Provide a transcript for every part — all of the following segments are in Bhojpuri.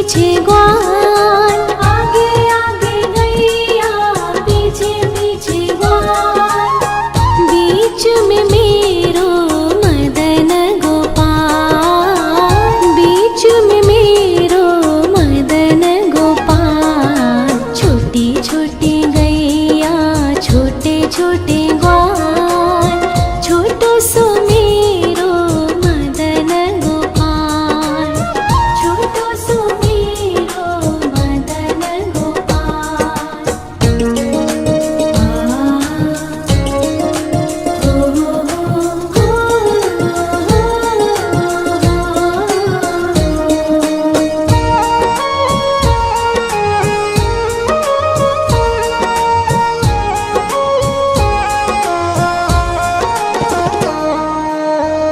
पीछे ग्वाल, आगे आगे गैया पीछे पीछे ग्वाल, बीच में मेरो मदन गोपाल, बीच में मेरो मदन गोपाल। छोटी छोटी गैया छोटे छोटे ग्वाल, छोटो सो मेरो मदन गोपाल, छोटो सो मेरो मदन गोपाल।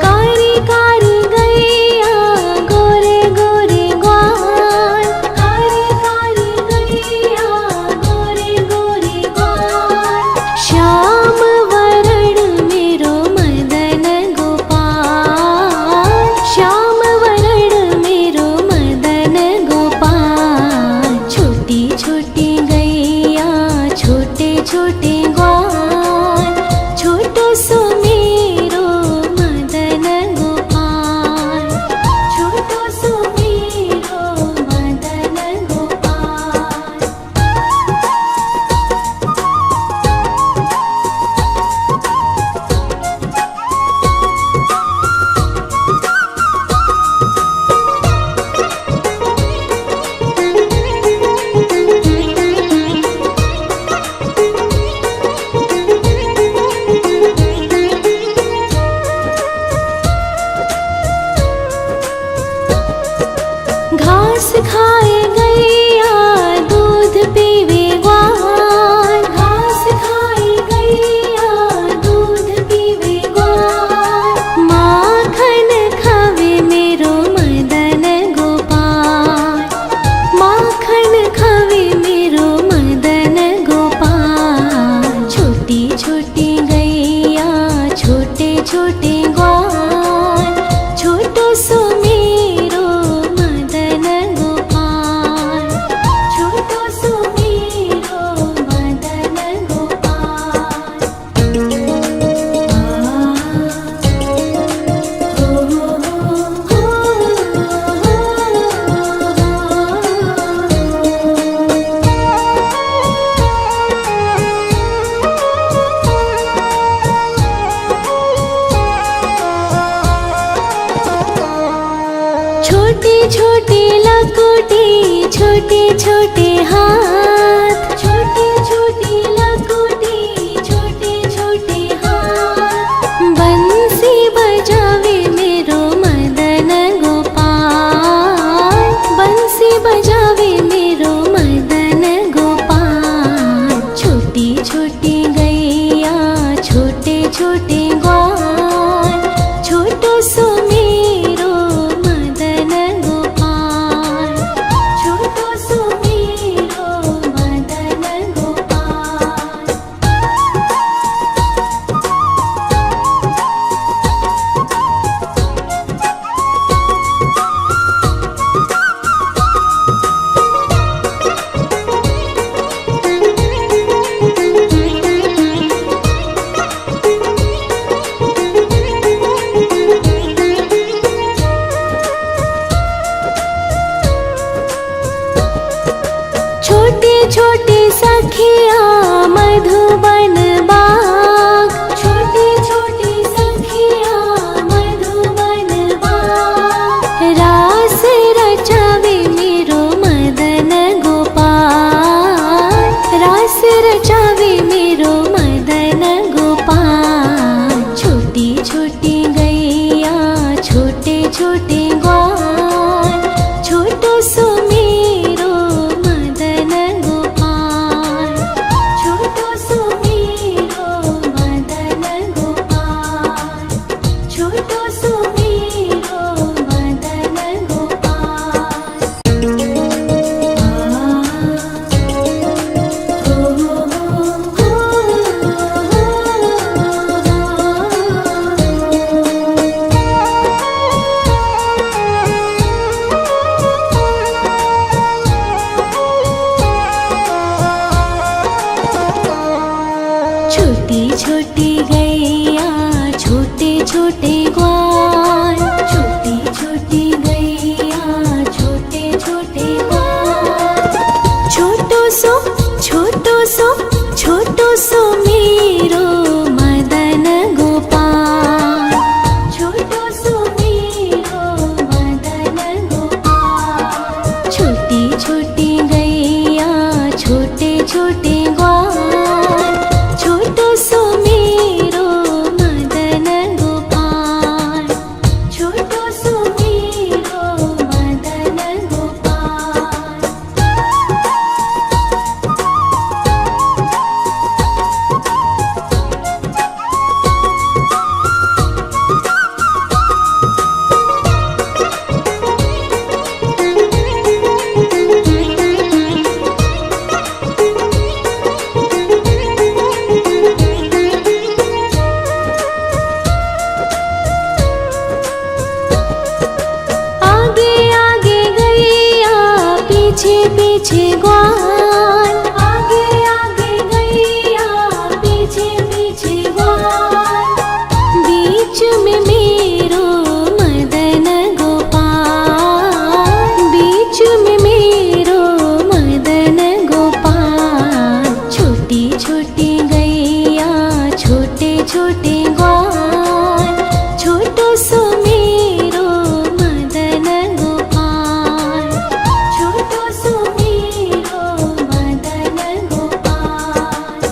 कारी कारी गैया गोरे गोरे ग्वाल, कारी कारी गैया गोरे गोरे ग्वाल, श्याम वरण मेरो मदन गोपाल, श्याम वरण मेरो मदन गोपाल। छोटी छोटी गैया छोटे छोटे ग्वाल, छोटो सो मेरो मदन गोपाल, छोटो सो मेरो मदन गोपाल। घास खाए गैया दूध पीवे ग्वाल, घास खाए गैया दूध पीवे ग्वाल, माखन खावे मेरो मदन गोपाल, माखन खावे मेरो मदन गोपाल। छोटी छोटी गैया छोटे छोटे ग्वाल, छोटो सो मेरो मदन गोपाल, छोटो सो मेरो मदन गोपाल। छोटी छोटी लकुटी छोटे छोटे हाथ, छोटी छोटी लकुटी छोटे छोटे हाथ, बंसी बजावे मेरो मदन गोपाल, बंसी बजावे मेरो मदन गोपाल। छोटी छोटी गैया छोटे छोटे ग्वाल, छोटो सो मेरो मदन गोपाल, छोटो सो मेरो मदन गोपाल। छोटी छोटी सखिया मधुबन बाग, छोटी छोटी सखिया मधुबन बाग, रास रचावे मेरो मदन गोपाल, रास रचावे मेरो मदन गोपाल। छोटी छोटी गैया छोटे छोटे ग्वाल, छोटो सो मेरो मदन गोपाल, छोटो सो मेरो मदन गोपाल, छोटो सो मेरो मदन गोपाल। पीछे ग्वाल, आगे आगे गैया पीछे पीछे ग्वाल, बीच में मेरो मदन गोपाल, बीच में मेरो मदन गोपाल। छोटी छोटी गैया छोटे छोटे ग्वाल, छोटो सो मेरो मदन गोपाल, छोटो सो मेरो मदन गोपाल।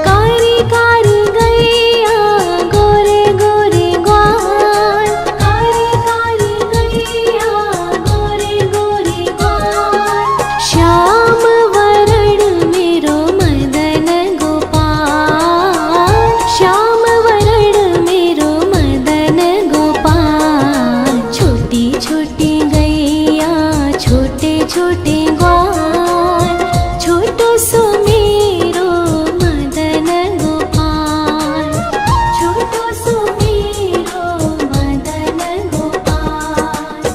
कारी कारी गैया गोरे गोरे ग्वाल, कारी कारी गैया गोरे गोरे ग्वाल। श्याम वरण मेरो मदन गोपाल, श्याम वरण मेरो मदन गोपाल। छोटी छोटी गैया छोटे छोटे ग्वाल, छोटो सो मेरो मदन गोपाल, छोटो सो मेरो मदन गोपाल।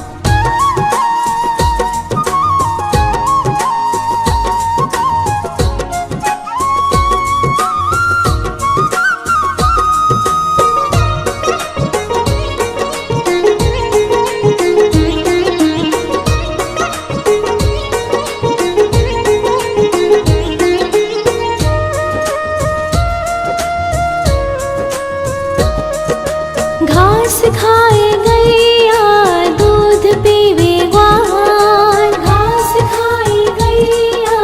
घास खाए गैया दूध पीवे ग्वाल, घास खाए गैया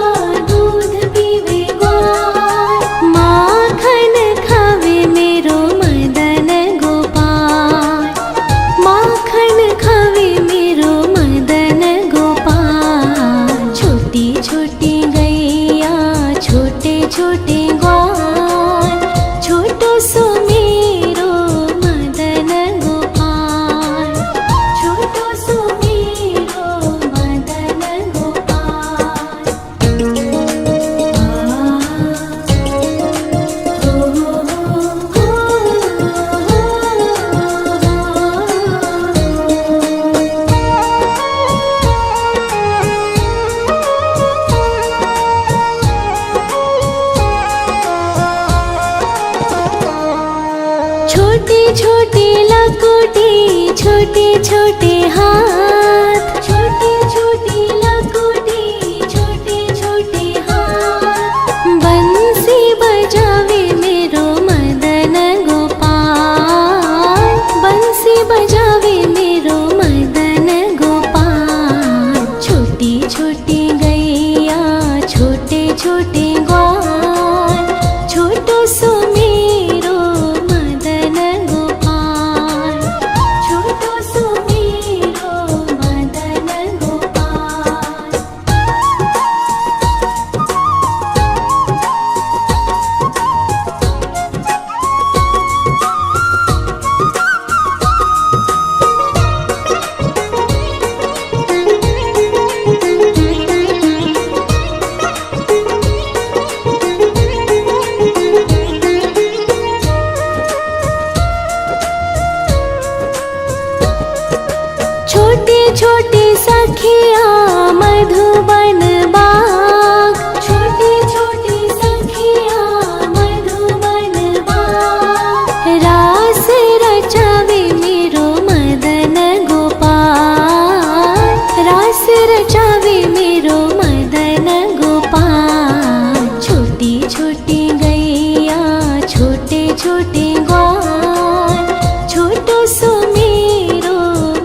दूध पीवे ग्वाल। माखन खावे मेरो मदन गोपाल, माखन खावे मेरो मदन गोपाल। छोटी छोटी गैया छोटे छोटे ग्वाल, छोटो सो मेरो मदन गोपाल, छोटो सो मेरो मदन गोपाल। छोटी छोटी लकुटी छोटे छोटे हाथ, छोटी छोटी लकुटी छोटे छोटे हाथ। बंसी बजावे मेरो मदन गोपाल, बंसी बजावे मेरो मदन गोपाल। छोटी छोटी गैया छोटे छोटे ग्वाल, छोटो सो मेरो मदन गोपाल, छोटो सो मेरो मदन गोपाल। छोटी छोटी सखिया मधुबन बाग, छोटी छोटी सखिया मधुबन बाग। रास रचावे मेरो मदन गोपाल, रास रचावे मेरो मदन गोपाल। छोटी छोटी गैया छोटे छोटे ग्वाल, छोटो सो मेरो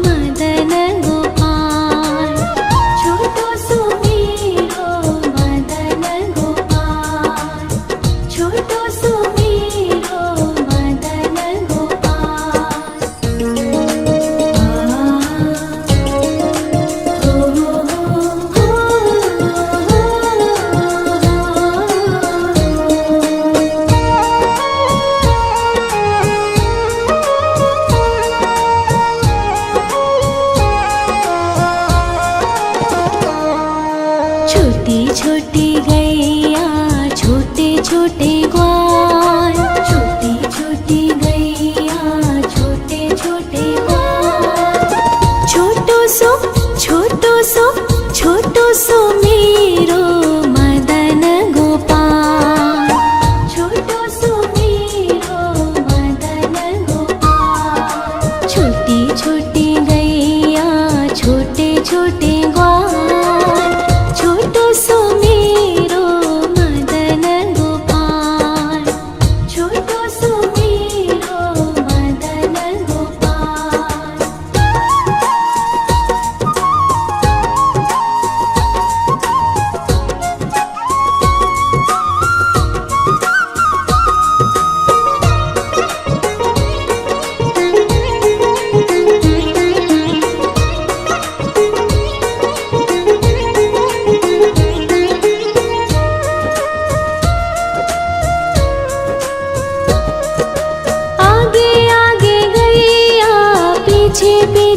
मदन गोपाल, छोटो सो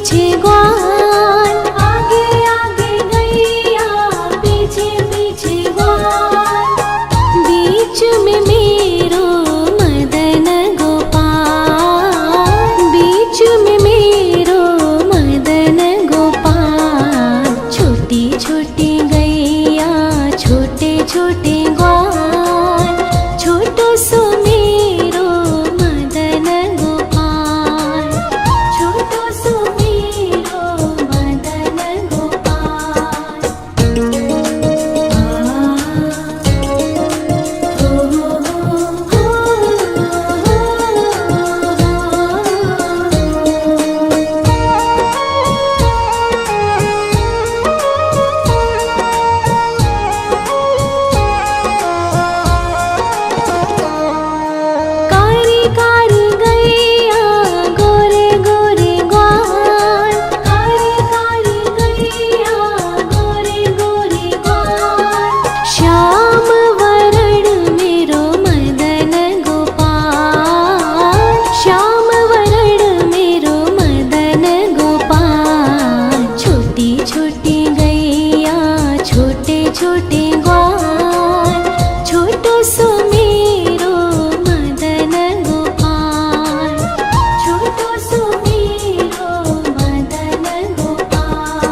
पीछे ग्वाल, आगे आगे गैया पीछे पीछे ग्वाल, बीच में मेरो मदन गोपाल, बीच में मेरो मदन गोपाल। छोटी छोटी गैया छोटे छोटे ग्वाल, छोटो सो मेरो मदन गोपाल, छोटो सो मेरो मदन गोपाल। कारी कारी गैया गोरे गोरे ग्वाल, कारी कारी गैया गोरे गोरे ग्वाल, श्याम वरण मेरो मदन गोपाल, श्याम वरण मेरो मदन गोपाल। छोटी छोटी गैया छोटे छोटे ग्वाल, छोटो सो मेरो मदन गोपाल, छोटो सो मेरो मदन गोपाल।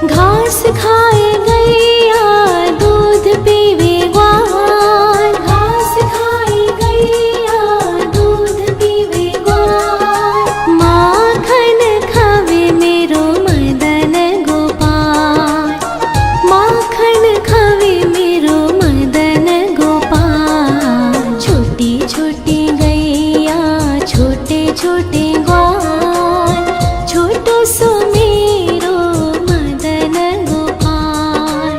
घास खाए गैया दूध पीवे ग्वाल, घास खाए गैया दूध पीवे ग्वाल, माखन खावे मेरो मदन गोपाल, माखन खावे मेरो मदन गोपाल। छोटी छोटी गैया छोटे छोटे ग्वाल, छोटो सो मेरो मदन गोपाल,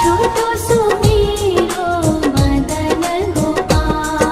छोटो सो मेरो मदन गोपाल।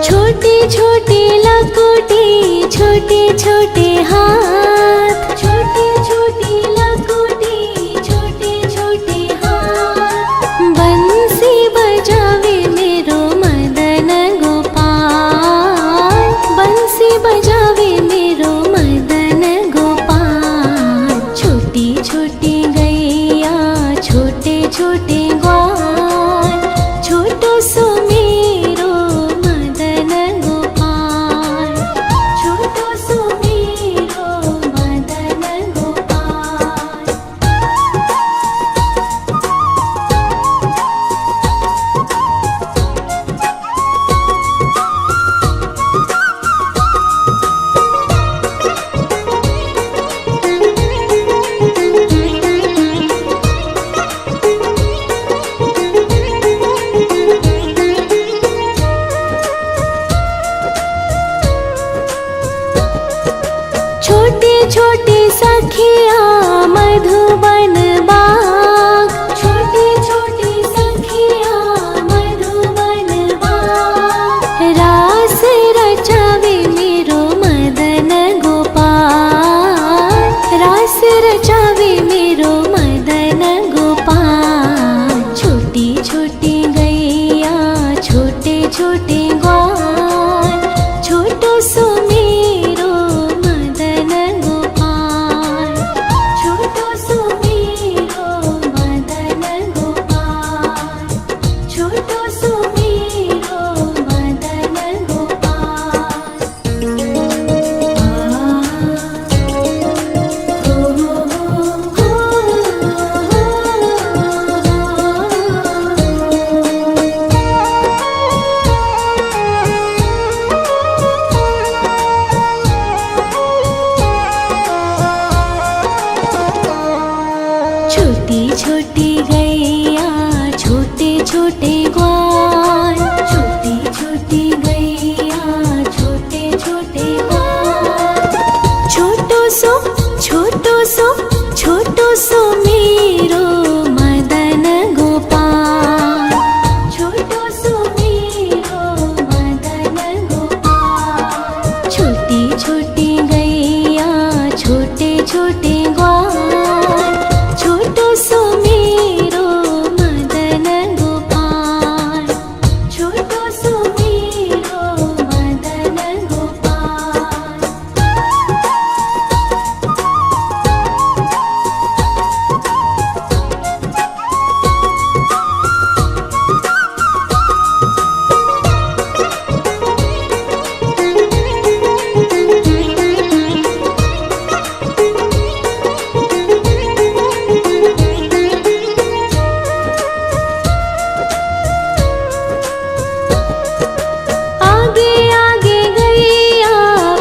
छोटी छोटी लकुटी छोटे छोटे हाथ, छोटी छोटी लकुटी छोटे छोटे हाथ, बंसी बजावे मेरो मदन गोपाल, बंसी बजावे मेरो मदन गोपाल। छोटी छोटी गैया छोटे छोटे ग्वाल, छोटो सो मेरो मदन गोपाल, छोटो सो मेरो मदन गोपाल। छोटी छोटी सखिया मधुबन बाग, छोटी छोटी सखिया मधुबन बाग, रास रचावे मेरो मदन गोपाल, रास रचावे मेरो मदन गोपाल। छोटी छोटी गैया छोटे छोटे ग्वाल, छोटो सो मेरो मदन गोपाल, छोटो सो मेरो मदन गोपाल, छोटो सो मेरो मदन गोपाल। छोटे ग्वाल, छोटी छोटी गैया छोटे छोटे ग्वाल। छोटो सो मेरो मदन गोपाल, छोटो सो मेरो मदन गोपाल। छोटी छोटी गैया छोटे छोटे ग्वाल, छोटो सो मेरो मदन गोपाल, छोटो सो मेरो मदन गोपाल।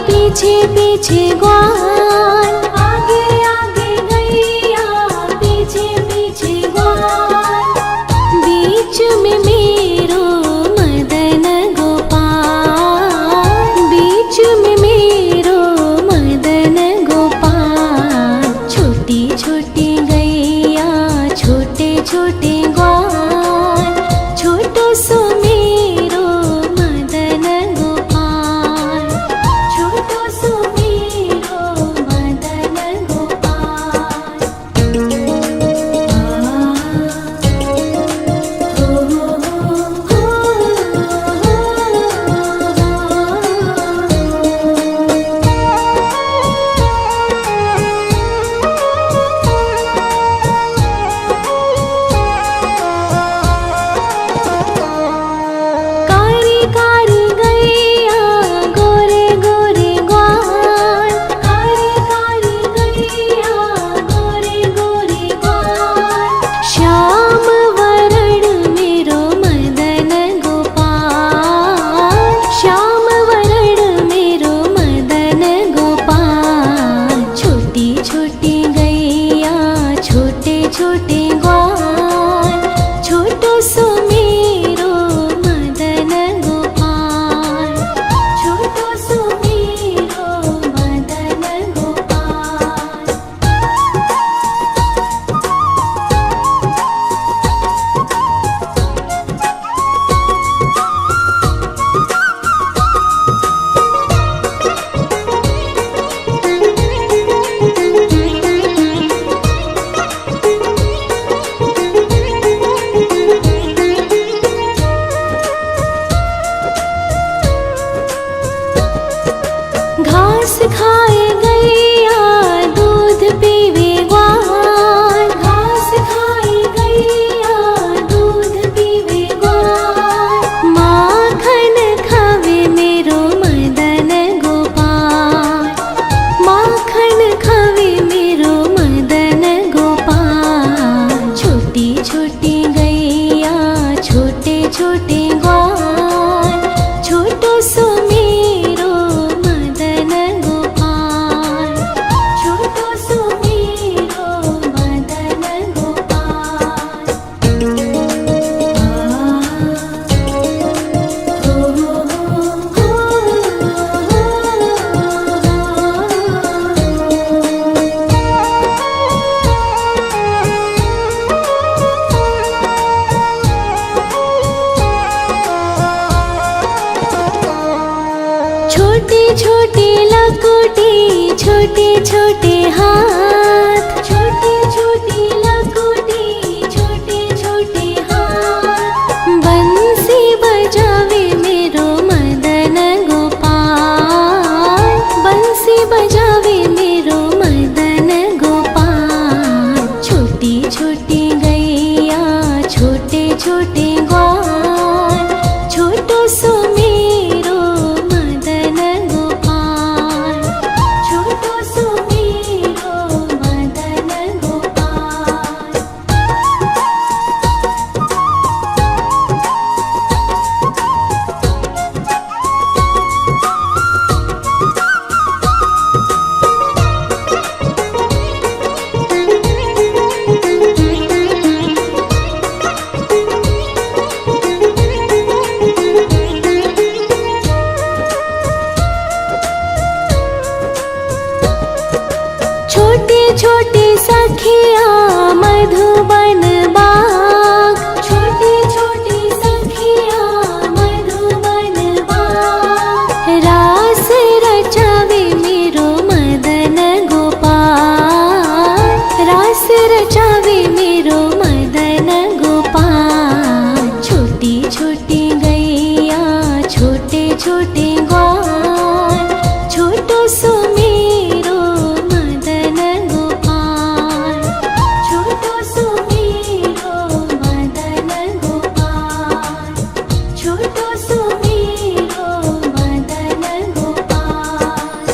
पीछे पीछे ग्वाल, आगे आगे गैया पीछे पीछे ग्वाल। बीच में मेरो मदन गोपाल, बीच में मेरो मदन गोपाल। छोटी छोटी गैया छोटे छोटे ग्वाल, छोटो सो मेरो मदन गोपाल, छोटो सो मेरो मदन गोपाल। कारी कारी गैया गोरे गोरे ग्वाल, कारी कारी गैया गोरे गोरे ग्वाल। श्याम वरण मेरो मदन गोपाल, श्याम वरण मेरो मदन गोपाल। छोटी छोटी गैया छोटे छोटे ग्वाल, छोटो सो मेरो मदन गोपाल, छोटो सो मेरो मदन गोपाल। घास खाए गैया दूध पीवे ग्वाल, घास खाए गैया दूध पीवे ग्वाल। माखन खावे मेरो मदन गोपाल, माखन खावे मेरो मदन गोपाल। छोटी छोटी गैया छोटे छोटे ग्वाल, छोटो सो मेरो मदन गोपाल, छोटो सो मेरो मदन गोपाल। छोटी छोटी लकुटी छोटे छोटे हाथ, छोटी छोटी लकुटी छोटे छोटे हाथ। बंसी बजावे मेरो मदन गोपाल, बंसी बजावे मेरो मदन गोपाल। छोटी छोटी गैया छोटे छोटे ग्वाल, छोटो सो मेरो मदन गोपाल, छोटो सो मेरो सखिया मधुबन बाग, छोटी छोटी सखिया मधुबन बाग। रास रचावे मेरो मदन गोपाल, रास रचावे मेरो मदन गोपाल। छोटी छोटी गैया छोटे छोटे ग्वाल, छोटो सो मेरो मदन गोपाल, छोटो सो मेरो मदन गोपाल, छोटो सो मेरो मदन गोपाल।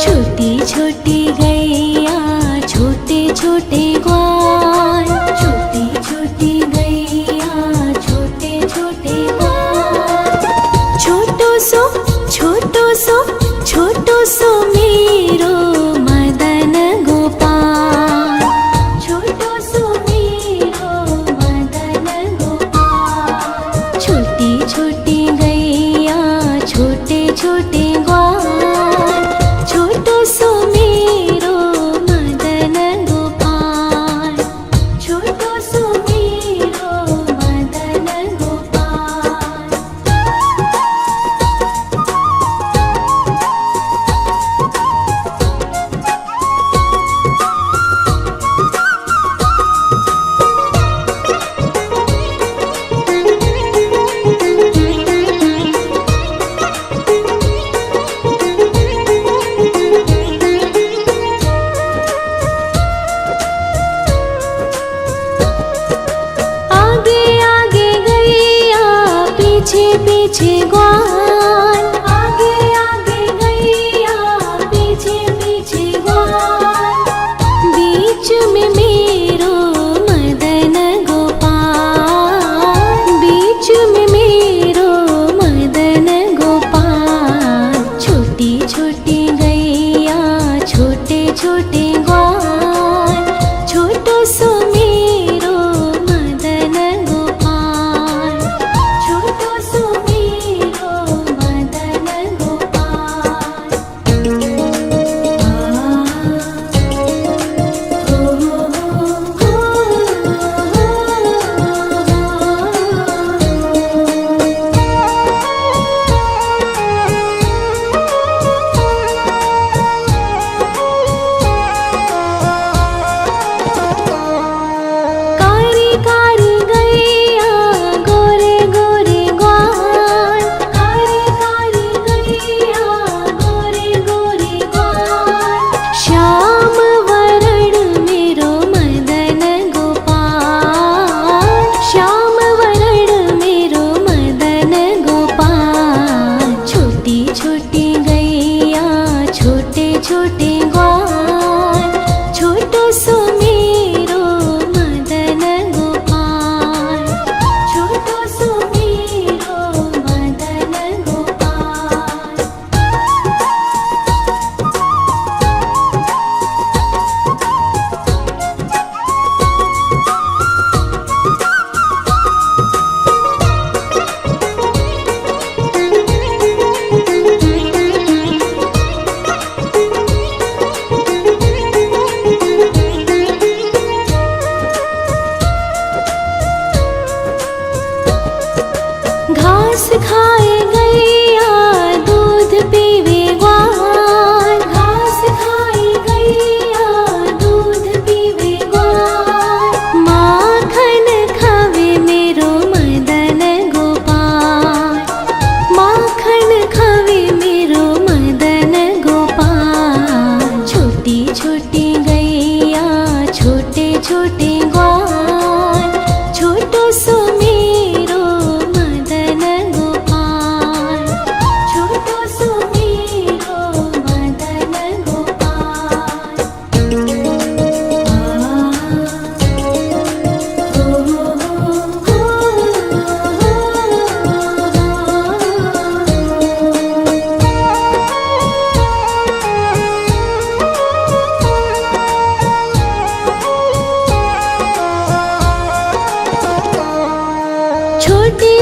छोटी छोटी गैया छोटे छोटे ग्वाल, छोटी छोटी गैया छोटे छोटे ग्वाल। छोटो सो छोटो सो छोटो सो मेरो मदन गोपाल, छोटो सो मेरो मदन गोपाल। छोटी छोटी गैया छोटे छोटे ग्वाल, छोटो सो मेरो मदन गोपाल, छोटो सो मेरो मदन गोपाल। आगे आगे गैया पीछे पीछे ग्वाल, आगे आगे गैया पीछे पीछे ग्वाल। बीच में मेरो मदन गोपाल, बीच में मेरो मदन गोपाल। छोटी छोटी गैया छोटे छोटे ग्वाल, छोटो सो मेरो मदन गोपाल, छोटो सो मेरो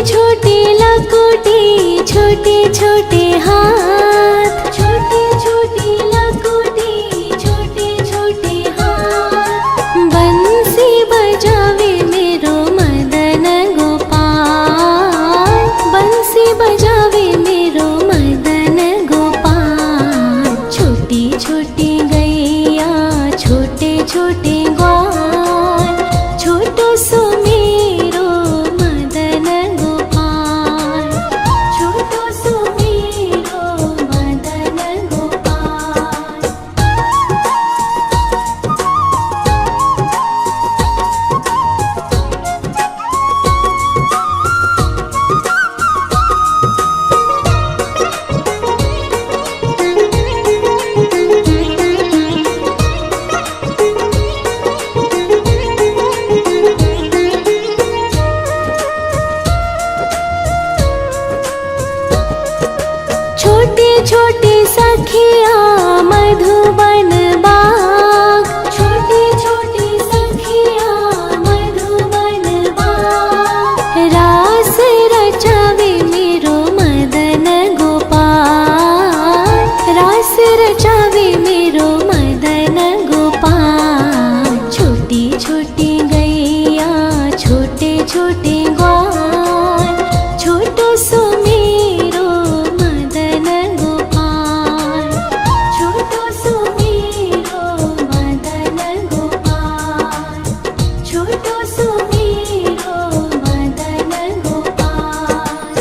छोटी लकोटी, छोटे छोटे हाथ, छोटी छोटी लकोटी, छोटे छोटे हाथ। बंसी बजावे मेरो मदन गोपाल, बंसी बजावे मेरो मदन गोपाल। छोटी छोटी गैया, छोटे छोटे ग्वाल, छोटो सो मेरो मदन गोपाल, छोटो सो मेरो मदन गोपाल। छोटे छोटे सखिया मधुबन बाग, छोटे छोटे सखिया मधुबन बाग। रास रचावे मेरो मदन गोपाल, रास रचावे मेरो मदन गोपाल। छोटी छोटी गैया, छोटे छोटे ग्वाल, छोटो सो मेरो मदन गोपाल, छोटो सो मेरो मदन गोपाल, छोटो सो मेरो मदन गोपाल।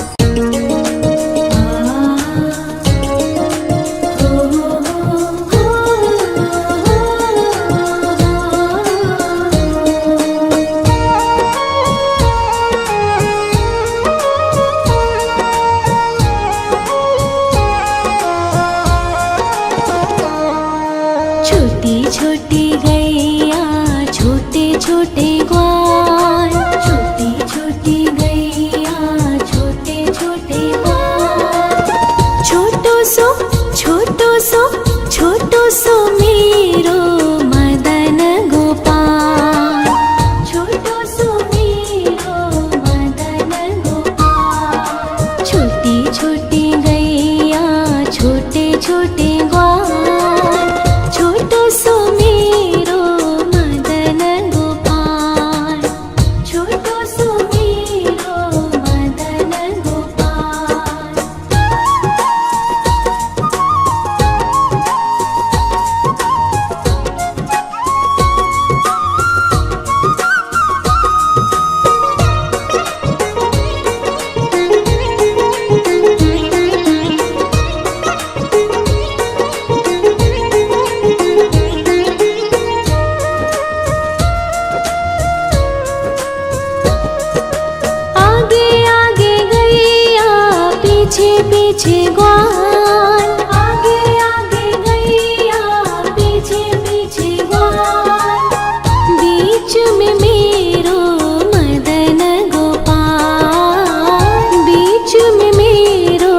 छोटी छोटी गैया, छोटे छोटे ग्वाल, छोटी छोटी गैया, छोटे छोटे ग्वाल। छोटो सो, छोटो सो, छोटो सो मेरो मदन गोपाल, छोटो सो मेरो मदन गोपाल। छोटी छोटी गैया, छोटे छोटे ग्वाल, छोटो सो मेरो मदन गोपाल, छोटो सो मेरो मदन गोपाल। आगे आगे गैया, पीछे पीछे ग्वाल, आगे आगे गैया, पीछे पीछे ग्वाल। बीच में मेरो मदन गोपाल, बीच में मेरो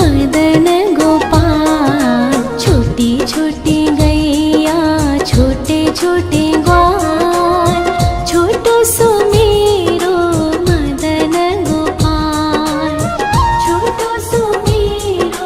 मदन गोपाल। छोटी छोटी गैया, छोटे छोटे ग्वाल, छोटो सो मेरो मदन गोपाल, छोटो सो मेरो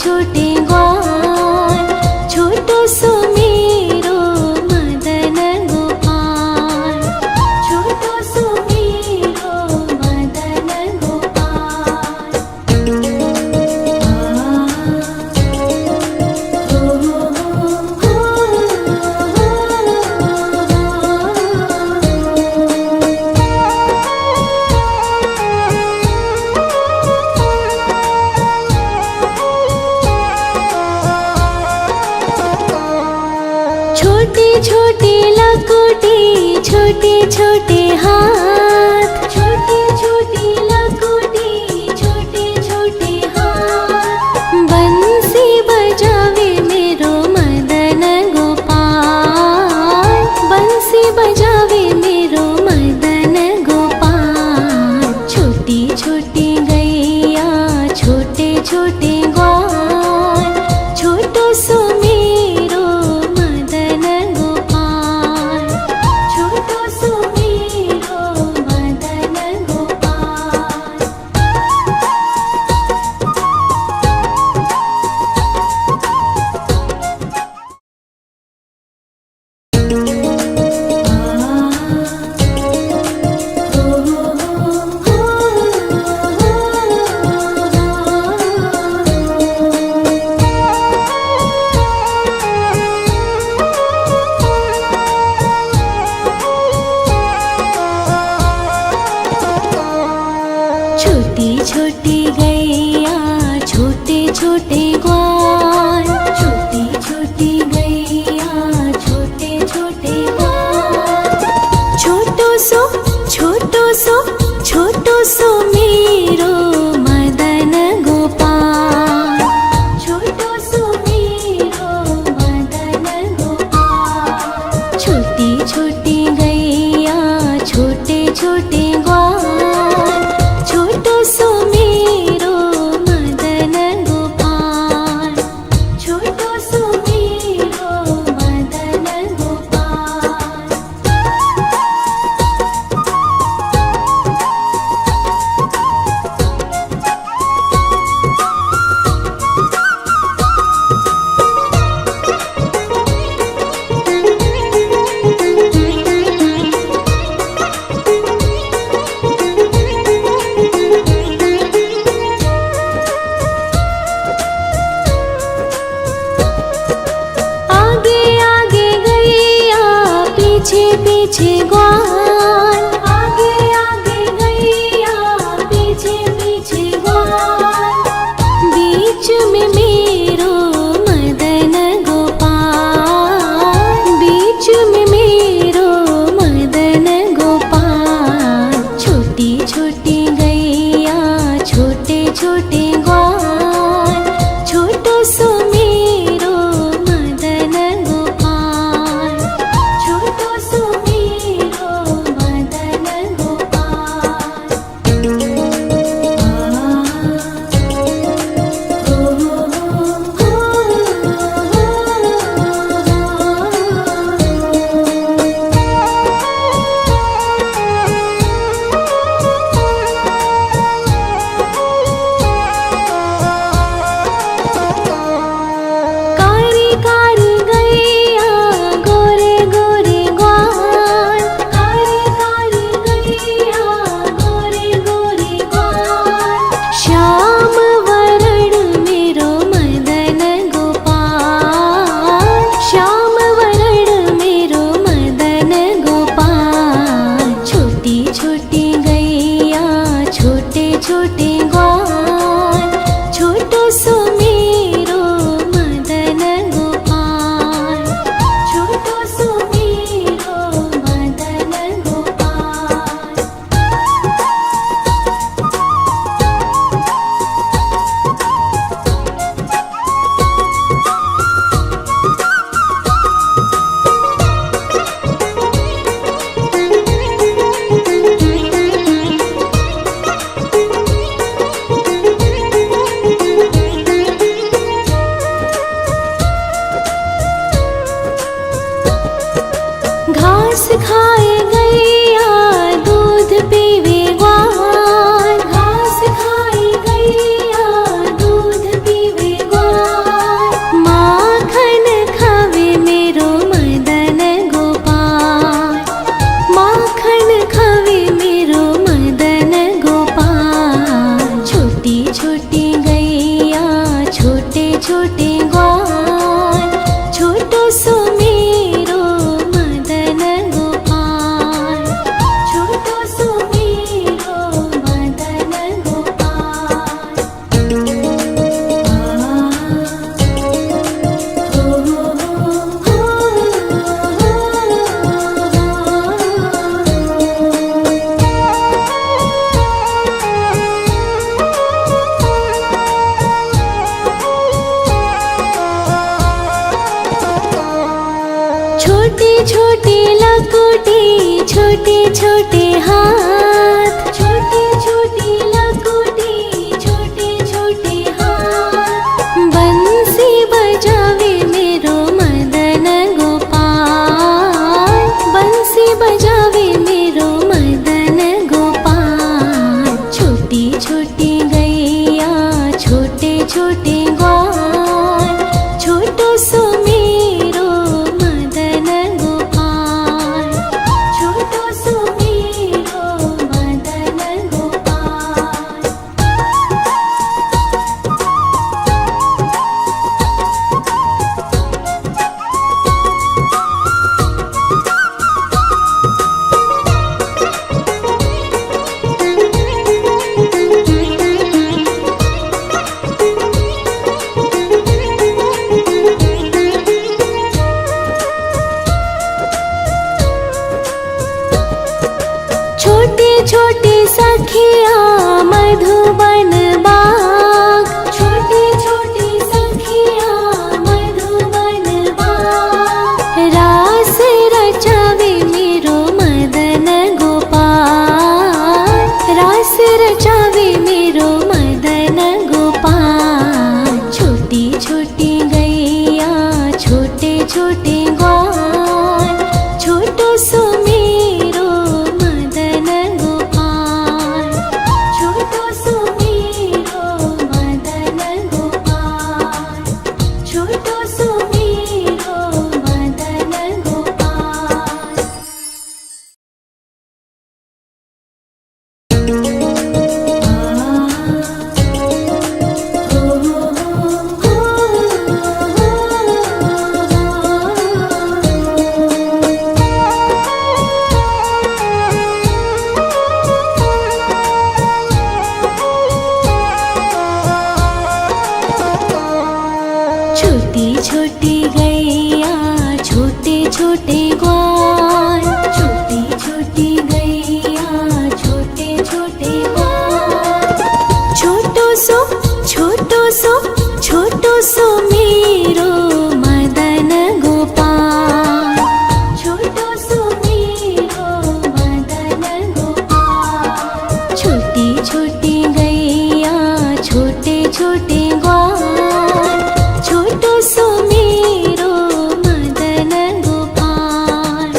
छोटे ग्वाल, छोटो सो मेरो मदन गोपाल, छोटो सो मेरो मदन गोपाल। छोटे छोटे लकोटे, छोटे छोटे हाथ, छोटे छोटे लकोटे, छोटे छोटे हाथ। बंसी बजावे मेरो मदन गोपाल, बंसी बजावे मेरो मदन गोपाल। छोटी छोटी गैया, छोटे छोटे ग्वाल, छोटो सो मेरो मदन गोपाल, छोटो सो मेरो मदन गोपाल। छोटी छोटी गैया, छोटे छोटे ग्वाल, छोटी छोटी गैया, छोटे छोटे ग्वाल। छोटो सो छोटो सो मेरो मदन गोपाल, छोटो सो मेरो मदन गोपाल। छोटी छोटी गैया, छोटे छोटे ग्वाल, छोटो सो मेरो मदन गोपाल, छोटो सो मेरो मदन गोपाल। आगे आगे गैया, पीछे पीछे ग्वाल, आगे आगे गैया, पीछे पीछे ग्वाल। बीच में मेरो मदन गोपाल, बीच में मेरो मदन गोपाल। छोटी छोटी गैया, छोटे छोटे ग्वाल, छोटो सो मेरो मदन गोपाल, छोटो सो मेरो छोटे ग्वाल, छोटो सो मेरो मदन गोपाल, छोटो सो मेरो मदन गोपाल। छोटे छोटे लकोटे, छोटे छोटे हाथ, छोटे छोटे लकोटे, छोटे छोटे हाथ। बंसी बजावे मेरो मदन गोपाल, बंसी बजावे मेरो मदन गोपाल। छोटी छोटी गैया, छोटे छोटे ग्वाल, छोटो सो मेरो मदन गोपाल, छोटो सो मेरो मदन गोपाल। छोटे छोटे सखिया मधुबन बाग, छोटे छोटे सखिया मधुबन बाग। रास रचावे मेरो मदन गोपाल, रास रचावे मेरो मदन गोपाल। छोटी छोटी गैया, छोटे छोटे ग्वाल, छोटो सो मेरो मदन गोपाल, छोटो सो मेरो मदन गोपाल, छोटो सो मेरो मदन गोपाल। छोटी छोटी गैया, छोटे छोटे ग्वाल, छोटी छोटी गैया, छोटे छोटे ग्वाल। छोटो सो छोटो सो मेरो मदन गोपाल, छोटो सो मेरो मदन गोपाल। छोटी छोटी गैया, छोटे छोटे ग्वाल, छोटो सो मेरो मदन गोपाल,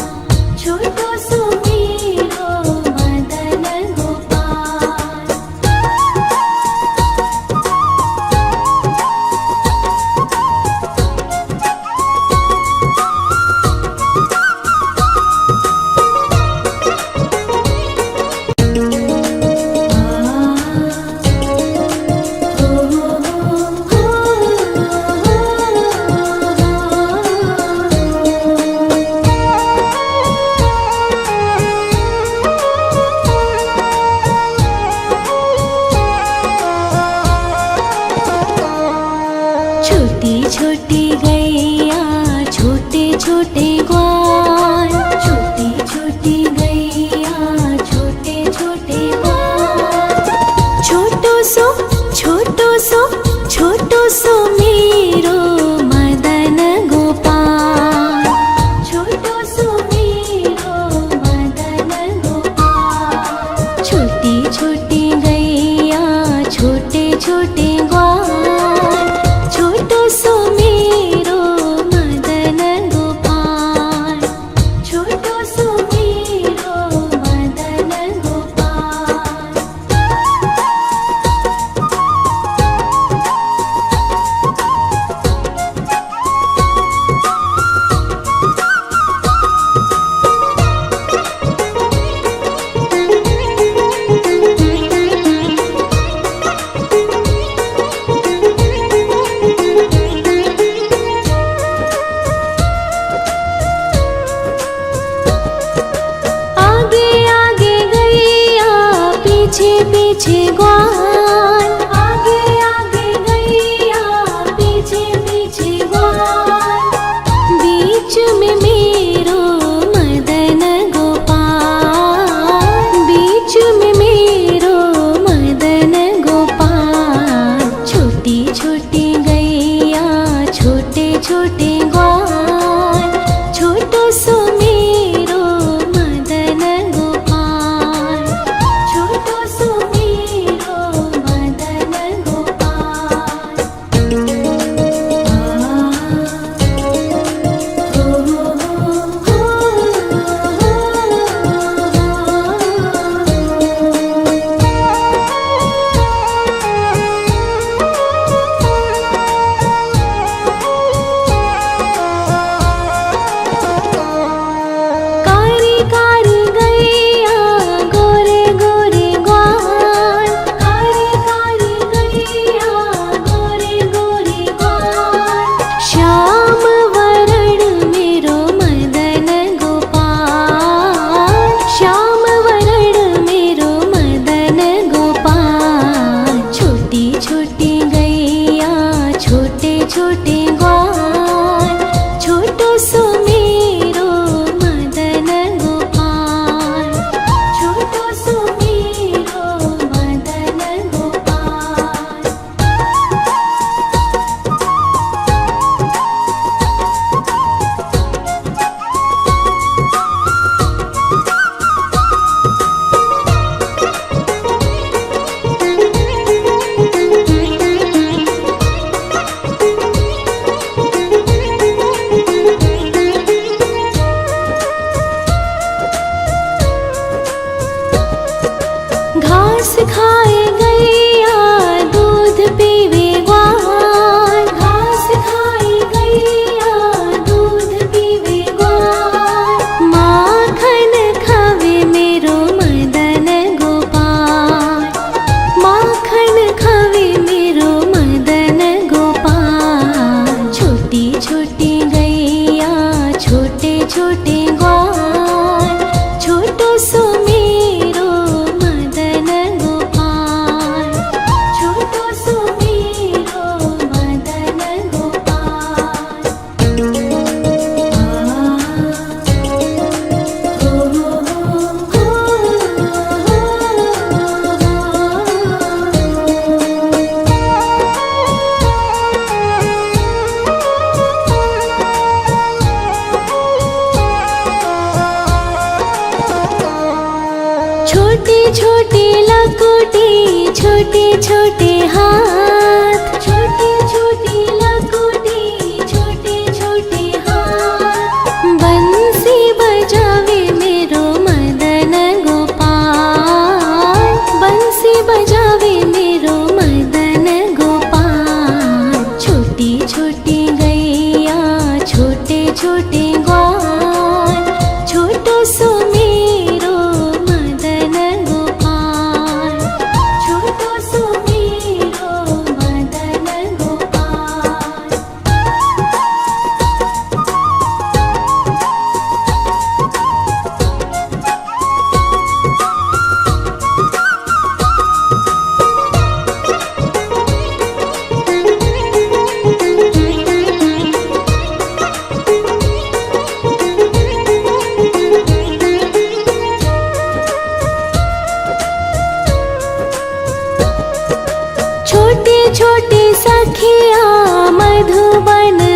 छोटो सो मेरो मदन गोपाल। छोटी छोटी गैया, छोटे छोटे ग्वाल, छोटी छोटी गैया, छोटे छोटे ग्वाल। छोटो सो छोटो सो मेरो मदन गोपाल, छोटो सो मेरो मदन गोपाल। छोटी छोटी गैया, छोटे छोटे ग्वाल, छोटो सो मेरो मदन गोपाल, छोटे ग्वाल, छोटो सो मेरो मदन गोपाल, छोटो सो मेरो मदन गोपाल। घास खाए गैया दूध पीवे ग्वाल, घास खाए गैया दूध पीवे ग्वाल, माखन खावे मेरो मदन गोपाल, माखन खावे मेरो मदन गोपाल। छोटी छोटी गैया छोटे छोटे ग्वाल, छोटो सो मेरो मदन गोपाल, छोटो सो मेरो मदन गोपाल। छोटी छोटी लकुटी छोटे छोटे हाथ, छोटी छोटी लकुटी छोटे छोटे हाथ, बंसी बजावे मेरो मदन गोपाल, बंसी बजावे मेरो मदन गोपाल। छोटी छोटी गैया छोटे छोटे ग्वाल, छोटो सो मेरो मदन गोपाल, छोटो सो मेरो मदन गोपाल। छोटे छोटे सखिया मधुबन